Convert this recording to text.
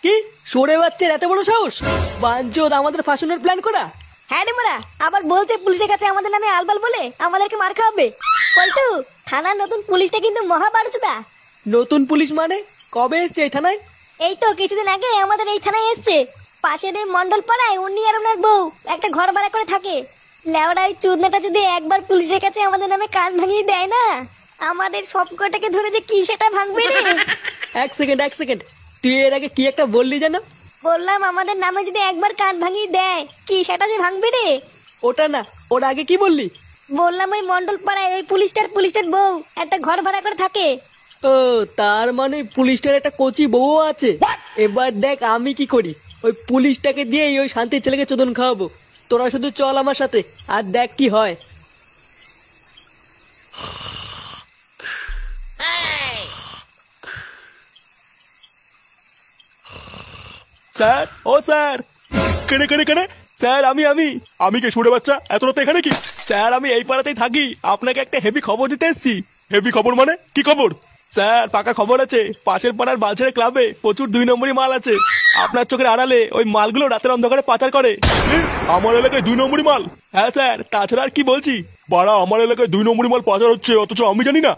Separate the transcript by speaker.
Speaker 1: কি সরে বাচ্চার এত বড় সাহস? বাঞ্চোদ আমাদের ফাঁসানোর প্ল্যান করা?
Speaker 2: হ্যাঁ রে মারা, আবার বলছে পুলিশের কাছে আমাদের নামে আলবাল বলে আমাদেরকে মার খাওয়াবে। পল্টু, থানার নতুন পুলিশটা কিন্তু মহা বাড়ুচুদা।
Speaker 1: নতুন পুলিশ মানে? কবে এসছে এই থানায়?
Speaker 2: এই তো কিছুদিন আগে আমাদের এই থানায় এসছে। পাশের এই মন্ডল পাড়ায় উনি আর ওনার বউ একটা ঘর ভাড়া করে থাকে। লেওড়াই চুদনাটা যদি একবার পুলিশের কাছে আমাদের নামে কান ভাঙিয়ে দেয় না, আমাদের সব কটাকে ধরে যে কি সেটা ভাঙবে রে।
Speaker 1: এক সেকেন্ড, তুই এর আগে কি একটা বললি যেন?
Speaker 2: বললাম আমাদের নামে যদি একবার কান ভাঙিয়ে দেয় কি সেটা যে ভাঙবে রে।
Speaker 1: ওটা না, ওর আগে কি বললি?
Speaker 2: বললাম ওই মন্ডল পাড়ায় ওই পুলিশটার বউ একটা ঘর ভাড়া করে থাকে।
Speaker 1: ও, তার মানে পুলিশটার একটা কচি বউ আছে। এবার দেখ আমি কি করি। ওই পুলিশটাকে দিয়েই ওই শান্তির ছেলেকে চোদন খাওয়াবো। তোরা শুধু চল আমার সাথে, আর দেখ কি হয়।
Speaker 3: স্যার, ও স্যার, কেনে কেনে কেনে স্যার, আমি কে শুনে বাচ্চা এত রাতে এখানে কি? স্যার, আমি এই পাড়াতেই থাকি, আপনাকে একটা হেভি খবর দিতে এসেছি। হেভি খবর মানে কি খবর? স্যার, পাকা খবর আছে, পাশের পাড়ার বালছেড়ে ক্লাবে প্রচুর 2 নম্বরই মাল আছে। আপনার চোখের আড়ালে ওই মালগুলো রাতের অন্ধকারে পাচার করে। আমার এলাকায় 2 নম্বরই মাল? হ্যাঁ স্যার, তাছাড়া আর কি বলছি? বাড়া, আমার এলাকায় 2 নম্বরই মাল পাচার হচ্ছে, অথচ আমি জানি না।